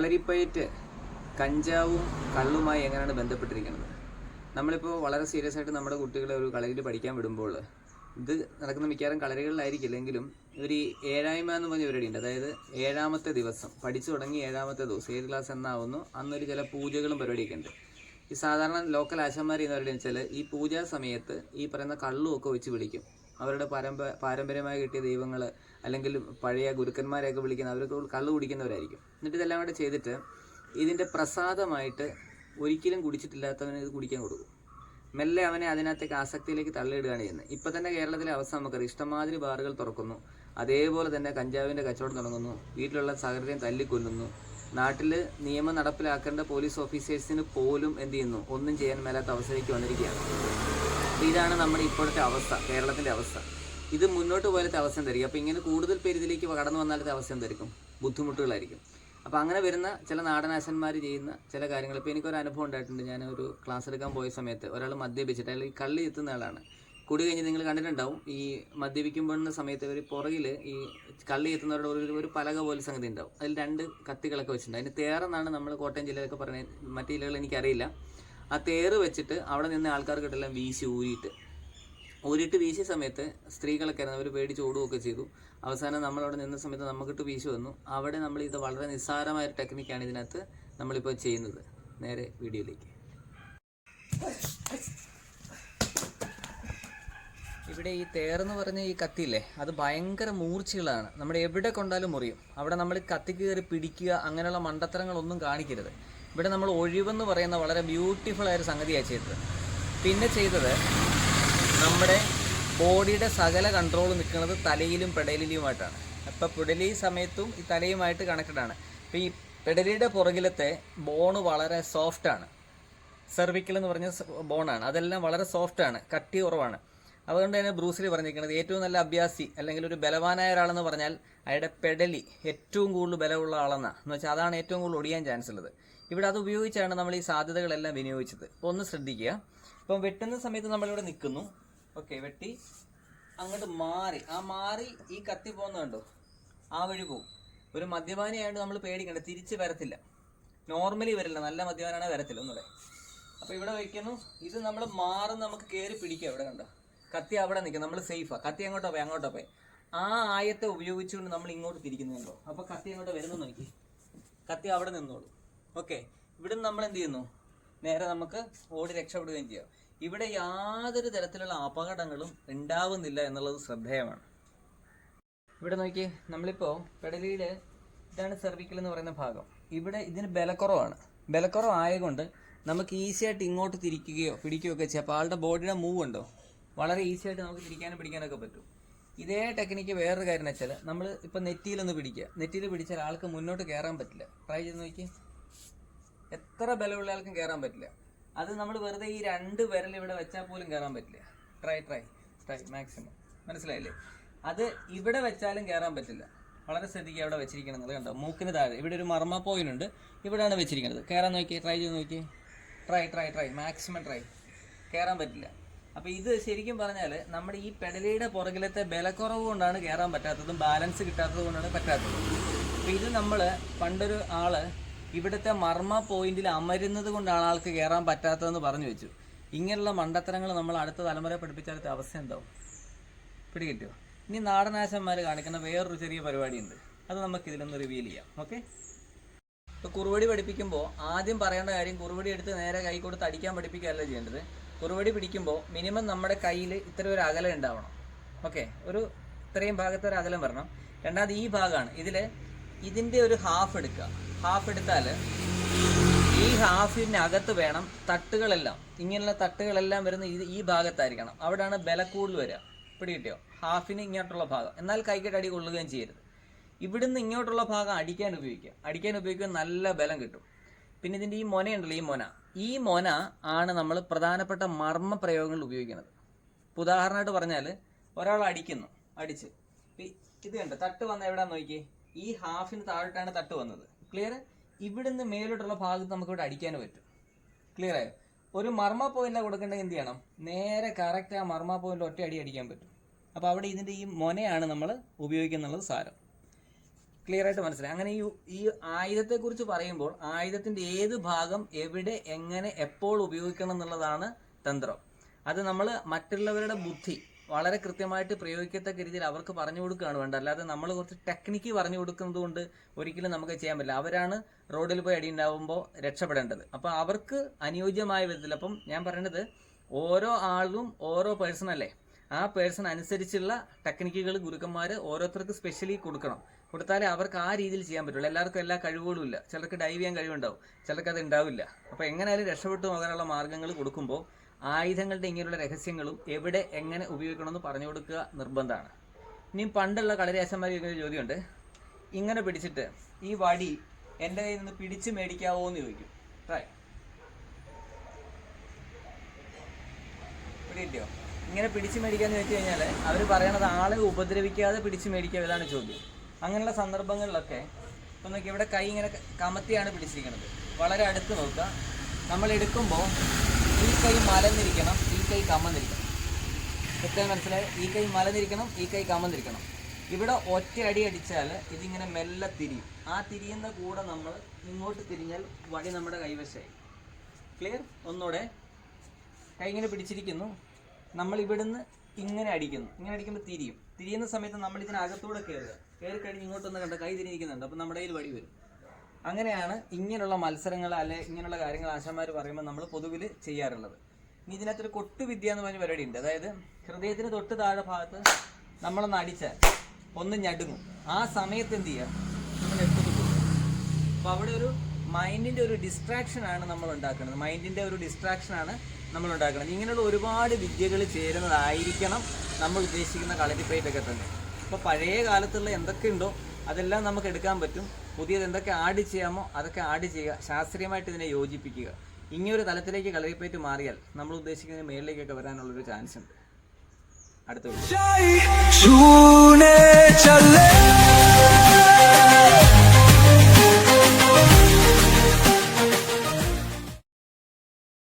കളരിപ്പയറ്റ് കഞ്ചാവും കള്ളുമായി എങ്ങനെയാണ് ബന്ധപ്പെട്ടിരിക്കുന്നത്? നമ്മളിപ്പോൾ വളരെ സീരിയസ് ആയിട്ട് നമ്മുടെ കുട്ടികളെ ഒരു കളരിയിൽ പഠിക്കാൻ വിടുമ്പോൾ ഇത് നടക്കുന്ന മിക്കവാറും കളരികളിലായിരിക്കില്ലെങ്കിലും ഒരു ഏഴായ്മ എന്ന് പറഞ്ഞ പരിപാടിയുണ്ട്. അതായത് 7ാമത്തെ ദിവസം പഠിച്ചു തുടങ്ങി 7ാമത്തെ ദിവസം ഏത് ക്ലാസ് എന്നാവുന്നു അന്നൊരു ചില പൂജകളും പരിപാടിയൊക്കെ ഉണ്ട്. ഈ സാധാരണ ലോക്കൽ ആശാന്മാർ എന്ന് പറയുന്നത് വെച്ചാൽ ഈ പൂജാ സമയത്ത് ഈ പറയുന്ന കള്ളും ഒക്കെ വെച്ച് വിളിക്കും. അവരുടെ പാരമ്പര്യമായി കിട്ടിയ ദൈവങ്ങൾ അല്ലെങ്കിൽ പഴയ ഗുരുക്കന്മാരെയൊക്കെ വിളിക്കുന്ന അവരൊക്കെ കള്ളു കുടിക്കുന്നവരായിരിക്കും. എന്നിട്ട് ഇതെല്ലാം കൂടെ ചെയ്തിട്ട് ഇതിൻ്റെ പ്രസാദമായിട്ട് ഒരിക്കലും കുടിച്ചിട്ടില്ലാത്തവന് ഇത് കുടിക്കാൻ കൊടുക്കും. മെല്ലെ അവനെ അതിനകത്തേക്ക് ആസക്തിയിലേക്ക് തള്ളിയിടുകയാണ് ചെയ്യുന്നത്. ഇപ്പം തന്നെ കേരളത്തിലെ അവസ്ഥ നമുക്കറിയാം. ഇഷ്ടമാതിരി ബാറുകൾ തുറക്കുന്നു, അതേപോലെ തന്നെ കഞ്ചാവിൻ്റെ കച്ചവടം തുടങ്ങുന്നു, വീട്ടിലുള്ള സഹൃദയം തല്ലിക്കൊല്ലുന്നു. നാട്ടിൽ നിയമം നടപ്പിലാക്കേണ്ട പോലീസ് ഓഫീസേഴ്സിന് പോലും എന്ത് ചെയ്യുന്നു, ഒന്നും ചെയ്യാൻ മേലാത്ത അവസ്ഥയിലേക്ക് വന്നിരിക്കുകയാണ്. ഇതാണ് നമ്മുടെ ഇപ്പോഴത്തെ അവസ്ഥ, കേരളത്തിൻ്റെ അവസ്ഥ. ഇത് മുന്നോട്ട് പോലത്തെ അവസ്ഥ എന്തായിരിക്കും? അപ്പോൾ ഇങ്ങനെ കൂടുതൽ പേര് ഇതിലേക്ക് കടന്നു വന്നാലത്തെ അവസ്ഥ എന്തായിരിക്കും? ബുദ്ധിമുട്ടുകളായിരിക്കും. അപ്പോൾ അങ്ങനെ വരുന്ന ചില നാടനാശന്മാർ ചെയ്യുന്ന ചില കാര്യങ്ങൾ. ഇപ്പോൾ എനിക്കൊരു അനുഭവം ഉണ്ടായിട്ടുണ്ട്. ഞാൻ ഒരു ക്ലാസ് എടുക്കാൻ പോയ സമയത്ത് ഒരാൾ മദ്യപിച്ചിട്ട്, അല്ലെങ്കിൽ കള്ളി എത്തുന്ന ആളാണ്. കുടി കഴിഞ്ഞ് നിങ്ങൾ കണ്ടിട്ടുണ്ടാവും, ഈ മദ്യപിക്കുമ്പോഴുന്ന സമയത്ത് ഒരു പുറകിൽ ഈ കള്ളി എത്തുന്നവരുടെ ഒരു പലക പോലെ സംഗതി ഉണ്ടാവും. അതിൽ 2 കത്തികളൊക്കെ വെച്ചിട്ടുണ്ട്. അതിന് തേറെന്നാണ് നമ്മൾ കോട്ടയം ജില്ലയിലൊക്കെ പറയുന്നത്. മറ്റു ജില്ലകൾ എനിക്കറിയില്ല. ആ തേറ് വെച്ചിട്ട് അവിടെ നിന്ന് ആൾക്കാർക്കിട്ടെല്ലാം ഊരിയിട്ട് വീശിയ സമയത്ത് സ്ത്രീകളൊക്കെ അവർ പേടിച്ച് ഓടുകയൊക്കെ ചെയ്തു. അവസാനം നമ്മളവിടെ നിന്ന സമയത്ത് നമുക്കിട്ട് വീശി വന്നു. അവിടെ നമ്മൾ ഇത് വളരെ നിസ്സാരമായൊരു ടെക്നിക്കാണ് ഇതിനകത്ത് നമ്മളിപ്പോൾ ചെയ്യുന്നത്. നേരെ വീഡിയോയിലേക്ക്. ഇവിടെ ഈ തേറെന്ന് പറഞ്ഞ ഈ കത്തിയില്ലേ, അത് ഭയങ്കര മൂർച്ചകളാണ്. നമ്മുടെ എവിടെ കൊണ്ടാലും മുറിയും. അവിടെ നമ്മൾ കത്തിക്ക് കയറി പിടിക്കുക അങ്ങനെയുള്ള മണ്ടത്തരങ്ങളൊന്നും കാണിക്കരുത്. ഇവിടെ നമ്മൾ ഒഴിവെന്ന് പറയുന്ന വളരെ ബ്യൂട്ടിഫുൾ ആയൊരു സംഗതിയാണ് ചെയ്തത്. പിന്നെ ചെയ്തത് നമ്മുടെ ബോഡിയുടെ സകല കൺട്രോൾ നിൽക്കുന്നത് തലയിലും പെടലിലുമായിട്ടാണ്. അപ്പോൾ പിടലി സമയത്തും ഈ തലയുമായിട്ട് കണക്റ്റഡ് ആണ്. അപ്പോൾ ഈ പെടലിയുടെ പുറകിലത്തെ ബോണ് വളരെ സോഫ്റ്റാണ്. സെർവിക്കൽ എന്ന് പറഞ്ഞ ബോണാണ്. അതെല്ലാം വളരെ സോഫ്റ്റാണ്, കട്ടി കുറവാണ്. അതുകൊണ്ട് തന്നെ ബ്രൂസിലി പറഞ്ഞിരിക്കുന്നത് ഏറ്റവും നല്ല അഭ്യാസി അല്ലെങ്കിൽ ഒരു ബലവാനായ ഒരാളെന്ന് പറഞ്ഞാൽ അയാളുടെ പെടലി ഏറ്റവും കൂടുതൽ ബലമുള്ള ആളെന്നാണ്. എന്ന് വെച്ചാൽ അതാണ് ഏറ്റവും കൂടുതൽ ഒടിയാൻ ചാൻസ് ഉള്ളത്. ഇവിടെ അത് ഉപയോഗിച്ചാണ് നമ്മൾ ഈ സാധ്യതകളെല്ലാം വിനിയോഗിച്ചത്. അപ്പോൾ ഒന്ന് ശ്രദ്ധിക്കുക. ഇപ്പം വെട്ടുന്ന സമയത്ത് നമ്മളിവിടെ നിൽക്കുന്നു. ഓക്കെ, വെട്ടി അങ്ങോട്ട് മാറി ഈ കത്തി പോകുന്നുണ്ടോ, ആ വഴി പോകും. ഒരു മദ്യപാനിയായിട്ട് നമ്മൾ പേടിക്കണ്ട, തിരിച്ച് വരത്തില്ല. നോർമലി വരില്ല, നല്ല മദ്യപാനാണ് വരത്തില്ല ഒന്നുകൂടെ. അപ്പോൾ ഇവിടെ വയ്ക്കുന്നു. ഇത് നമ്മൾ നമുക്ക് കയറി പിടിക്കുക. ഇവിടെ കണ്ടോ, കത്തി അവിടെ നിൽക്കുക, നമ്മൾ സേഫാണ്. കത്തി അങ്ങോട്ടോ പോയി ആ ആയത്തെ ഉപയോഗിച്ചുകൊണ്ട് നമ്മൾ ഇങ്ങോട്ട് തിരിക്കുന്നുണ്ടോ. അപ്പോൾ കത്തി അങ്ങോട്ട് വരുന്നു നോക്കി, കത്തി അവിടെ നിന്നോളൂ. ഓക്കെ, ഇവിടെ നമ്മൾ എന്ത് ചെയ്യുന്നു, നേരെ നമുക്ക് ഓടി രക്ഷപ്പെടുകയും ചെയ്യാം. ഇവിടെ യാതൊരു തരത്തിലുള്ള അപകടങ്ങളും ഉണ്ടാവുന്നില്ല എന്നുള്ളത് ശ്രദ്ധേയമാണ്. ഇവിടെ നോക്കി, നമ്മളിപ്പോൾ പെടലിയിൽ ഇതാണ് സെർവിക്കൽ എന്ന് പറയുന്ന ഭാഗം. ഇവിടെ ഇതിന് ബലക്കുറവാണ്. ബലക്കുറവായതുകൊണ്ട് നമുക്ക് ഈസി ആയിട്ട് ഇങ്ങോട്ട് തിരിക്കുകയോ പിടിക്കുകയോ ഒക്കെ ചെയ്യാം. അപ്പോൾ ആളുടെ ബോഡിയുടെ മൂവ് ഉണ്ടോ, വളരെ ഈസി ആയിട്ട് നമുക്ക് തിരിക്കാനും പിടിക്കാനൊക്കെ പറ്റും. ഇതേ ടെക്നിക്ക് വേറൊരു കാര്യം എന്ന് വെച്ചാൽ, നമ്മൾ ഇപ്പോൾ നെറ്റിയിലൊന്ന് പിടിക്കുക. നെറ്റിയിൽ പിടിച്ചാൽ ആൾക്ക് മുന്നോട്ട് കയറാൻ പറ്റില്ല. ട്രൈ ചെയ്ത് നോക്കി, എത്ര ബലമുള്ള ആൾക്കും കയറാൻ പറ്റില്ല. അത് നമ്മൾ വെറുതെ ഈ 2 വിരൽ ഇവിടെ വെച്ചാൽ പോലും കയറാൻ പറ്റില്ല. Try maximum. മനസ്സിലായില്ലേ? അത് ഇവിടെ വെച്ചാലും കയറാൻ പറ്റില്ല. വളരെ ശ്രദ്ധിക്കുക അവിടെ വെച്ചിരിക്കുന്നത്. കണ്ടോ, മൂക്കിന് താഴെ ഇവിടെ ഒരു മർമ്മ പോയിന്റ് ഉണ്ട്, ഇവിടെയാണ് വെച്ചിരിക്കുന്നത്. കയറാൻ നോക്കി, ട്രൈ ചെയ്ത് നോക്കി. ട്രൈ മാക്സിമം കയറാൻ പറ്റില്ല. അപ്പോൾ ഇത് ശരിക്കും പറഞ്ഞാൽ നമ്മുടെ ഈ പെടലിയുടെ പുറകിലത്തെ ബലക്കുറവ് കൊണ്ടാണ് കയറാൻ പറ്റാത്തതും ബാലൻസ് കിട്ടാത്തത് കൊണ്ടാണ് പറ്റാത്തത്. അപ്പോൾ ഇത് നമ്മൾ പണ്ടൊരു ആള് ഇവിടുത്തെ മർമ്മ പോയിന്റിൽ അമരുന്നത് കൊണ്ടാണ് ആൾക്ക് കയറാൻ പറ്റാത്തതെന്ന് പറഞ്ഞു വെച്ചു. ഇങ്ങനെയുള്ള മണ്ടത്തരങ്ങൾ നമ്മൾ അടുത്ത തലമുറ പഠിപ്പിച്ചാലത്തെ അവസ്ഥ എന്താവും? പിടികിട്ടിയോ? ഇനി നാടനാശന്മാർ കാണിക്കുന്ന വേറൊരു ചെറിയ പരിപാടിയുണ്ട്, അത് നമുക്ക് ഇതിലൊന്ന് റിവീൽ ചെയ്യാം. ഓക്കെ, ഇപ്പോൾ കുറുവടി പഠിപ്പിക്കുമ്പോൾ ആദ്യം പറയേണ്ട കാര്യം, കുറുവടി എടുത്ത് നേരെ കൈ കൊടുത്ത് അടിക്കാൻ പഠിപ്പിക്കുകയല്ല ചെയ്യേണ്ടത്. കുറുവടി പിടിക്കുമ്പോൾ മിനിമം നമ്മുടെ കയ്യിൽ ഇത്ര ഒരു അകലം ഉണ്ടാവണം. ഓക്കെ, ഇത്രയും ഭാഗത്ത് ഒരു അകലം വരണം. രണ്ടാമത് ഈ ഭാഗമാണ്, ഇതിൻ്റെ ഒരു ഹാഫ് എടുക്കുക. ഹാഫ് എടുത്താൽ ഈ ഹാഫിനകത്ത് വേണം തട്ടുകളെല്ലാം, ഇങ്ങനെയുള്ള തട്ടുകളെല്ലാം വരുന്ന ഈ ഭാഗത്തായിരിക്കണം. അവിടെയാണ് ബല കൂടുതൽ വരിക. പിടികിട്ടിയോ? ഹാഫിന് ഇങ്ങോട്ടുള്ള ഭാഗം. എന്നാൽ കൈക്കിട്ട് അടി കൊള്ളുകയും ചെയ്യരുത്. ഇവിടുന്ന് ഇങ്ങോട്ടുള്ള ഭാഗം അടിക്കാൻ ഉപയോഗിക്കുക. നല്ല ബലം കിട്ടും. പിന്നെ ഇതിൻ്റെ ഈ മൊനയുണ്ടല്ലോ, ഈ മൊന ആണ് നമ്മൾ പ്രധാനപ്പെട്ട മർമ്മ പ്രയോഗങ്ങളിൽ ഉപയോഗിക്കുന്നത്. ഉദാഹരണമായിട്ട് പറഞ്ഞാൽ, ഒരാൾ അടിച്ച് ഇത് കണ്ട് തട്ട് വന്ന എവിടെയാന്ന് നോക്കിയേ, ഈ ഹാഫിന് താഴോട്ടാണ് തട്ട് വന്നത്. ക്ലിയർ? ഇവിടുന്ന് മേലോട്ടുള്ള ഭാഗത്ത് നമുക്ക് ഇവിടെ അടിക്കാൻ പറ്റും. ക്ലിയർ ആയോ? ഒരു മർമ്മ പോയിന്റ് കൊടുക്കേണ്ടത് എന്ത് ചെയ്യണം, നേരെ കറക്റ്റ് ആ മർമ്മ പോയിന്റ് ഒറ്റ അടി അടിക്കാൻ പറ്റും. അപ്പോൾ അവിടെ ഇതിൻ്റെ ഈ മൊനയാണ് നമ്മൾ ഉപയോഗിക്കുന്നുള്ളത് സാരം. ക്ലിയർ ആയിട്ട് മനസ്സിലായി. അങ്ങനെ ഈ ആയുധത്തെക്കുറിച്ച് പറയുമ്പോൾ ആയുധത്തിന്റെ ഏത് ഭാഗം എവിടെ എങ്ങനെ എപ്പോൾ ഉപയോഗിക്കണം എന്നുള്ളതാണ് തന്ത്രം. അത് നമ്മൾ മറ്റുള്ളവരുടെ ബുദ്ധി വളരെ കൃത്യമായിട്ട് പ്രയോഗിക്കത്തക്ക രീതിയിൽ അവർക്ക് പറഞ്ഞു കൊടുക്കുകയാണ് വേണ്ടത്. അല്ലാതെ നമ്മൾ കുറച്ച് ടെക്നിക്ക് പറഞ്ഞു കൊടുക്കുന്നത് കൊണ്ട് ഒരിക്കലും നമുക്ക് ചെയ്യാൻ പറ്റില്ല. അവരാണ് റോഡിൽ പോയി അടി ഉണ്ടാവുമ്പോൾ രക്ഷപ്പെടേണ്ടത്. അപ്പോൾ അവർക്ക് അനുയോജ്യമായ വിധത്തിൽ. അപ്പം ഞാൻ പറയുന്നത് ഓരോ ആളും ഓരോ പേഴ്സൺ അല്ലേ, ആ പേഴ്സൺ അനുസരിച്ചുള്ള ടെക്നിക്കുകൾ ഗുരുക്കന്മാർ ഓരോരുത്തർക്ക് സ്പെഷ്യലി കൊടുത്താലേ അവർക്ക് ആ രീതിയിൽ ചെയ്യാൻ പറ്റുള്ളൂ. എല്ലാവർക്കും എല്ലാ കഴിവുകളും ഇല്ല. ചിലർക്ക് ഡൈവ് ചെയ്യാൻ കഴിവുണ്ടാവും, ചിലർക്ക് അത് ഉണ്ടാവില്ല. അപ്പോൾ എങ്ങനെയായാലും രക്ഷപ്പെട്ടു പോകാനുള്ള മാർഗ്ഗങ്ങൾ കൊടുക്കുമ്പോൾ ആയുധങ്ങളുടെ ഇങ്ങനെയുള്ള രഹസ്യങ്ങളും എവിടെ എങ്ങനെ ഉപയോഗിക്കണമെന്ന് പറഞ്ഞു കൊടുക്കുക നിർബന്ധമാണ്. ഇനിയും പണ്ടുള്ള കളരിയാശന്മാർ ഇങ്ങനെ ചോദ്യമുണ്ട്, ഇങ്ങനെ പിടിച്ചിട്ട് ഈ വടി എൻ്റെ കയ്യിൽ നിന്ന് പിടിച്ച് മേടിക്കാവോ എന്ന് ചോദിക്കും. ട്രൈ പിടിയോ ഇങ്ങനെ പിടിച്ച് മേടിക്കാന്ന് വെച്ച് കഴിഞ്ഞാൽ അവർ പറയണത് ആളെ ഉപദ്രവിക്കാതെ പിടിച്ച് മേടിക്കുക, ഇതാണ് ചോദ്യം. അങ്ങനെയുള്ള സന്ദർഭങ്ങളിലൊക്കെ ഇപ്പം നോക്കി ഇവിടെ കൈ ഇങ്ങനെ കമത്തിയാണ് പിടിച്ചിരിക്കുന്നത്. വളരെ അടുത്ത് നോക്കുക. നമ്മൾ എടുക്കുമ്പോൾ ഈ കൈ മലന്നിരിക്കണം, ഈ കൈ കമന്നിരിക്കണം. കൃത്യം മനസ്സിലായി? ഈ കൈ മലന്നിരിക്കണം, ഈ കൈ കമന്നിരിക്കണം. ഇവിടെ ഒറ്റ അടി അടിച്ചാൽ ഇതിങ്ങനെ മെല്ലെ തിരിയും. ആ തിരിയുന്ന കൂടെ നമ്മൾ ഇങ്ങോട്ട് തിരിഞ്ഞാൽ വടി നമ്മുടെ കൈവശമായി. ക്ലിയർ? ഒന്നുകൂടെ കൈ ഇങ്ങനെ പിടിച്ചിരിക്കുന്നു, നമ്മൾ ഇവിടുന്ന് ഇങ്ങനെ അടിക്കുന്നു. ഇങ്ങനെ അടിക്കുമ്പോൾ തിരിയുന്ന സമയത്ത് നമ്മൾ ഇതിനകത്തൂടെ കയറി കഴിഞ്ഞ് ഇങ്ങോട്ടൊന്ന് കണ്ട കൈ തിരിഞ്ഞിരിക്കുന്നുണ്ട്. അപ്പം നമ്മുടെ കയ്യിൽ വടി വരും. അങ്ങനെയാണ് ഇങ്ങനെയുള്ള മത്സരങ്ങൾ അല്ലെ ഇങ്ങനെയുള്ള കാര്യങ്ങൾ ആശാന്മാർ പറയുമ്പോൾ നമ്മൾ പൊതുവിൽ ചെയ്യാറുള്ളത്. ഇനി ഇതിനകത്തൊരു കൊട്ടുവിദ്യ എന്ന് പറഞ്ഞ പരിപാടി ഉണ്ട്. അതായത് ഹൃദയത്തിന് തൊട്ട് താഴെ ഭാഗത്ത് നമ്മളൊന്ന് അടിച്ചാൽ ഒന്ന് ഞടുങ്ങും. ആ സമയത്ത് എന്ത് ചെയ്യുക, നമ്മൾ എടുത്തിട്ട് പോകും. അപ്പോൾ അവിടെ ഒരു മൈൻഡിൻ്റെ ഒരു ഡിസ്ട്രാക്ഷനാണ് നമ്മൾ ഉണ്ടാക്കുന്നത്. ഇങ്ങനെയുള്ള ഒരുപാട് വിദ്യകൾ ചേരുന്നതായിരിക്കണം നമ്മൾ ഉദ്ദേശിക്കുന്ന കളരിപ്പയറ്റൊക്കെ തന്നെ. ഇപ്പോൾ പഴയ കാലത്തുള്ള എന്തൊക്കെയുണ്ടോ അതെല്ലാം നമുക്ക് എടുക്കാൻ പറ്റും. പുതിയത് എന്തൊക്കെ ആഡ് ചെയ്യാമോ അതൊക്കെ ആഡ് ചെയ്യുക. ശാസ്ത്രീയമായിട്ട് ഇതിനെ യോജിപ്പിക്കുക. ഇങ്ങനൊരു തലത്തിലേക്ക് കളരിപ്പയറ്റ് മാറിയാൽ നമ്മൾ ഉദ്ദേശിക്കുന്ന മേളിലേക്കൊക്കെ വരാനുള്ളൊരു ചാൻസ് ഉണ്ട്. അടുത്ത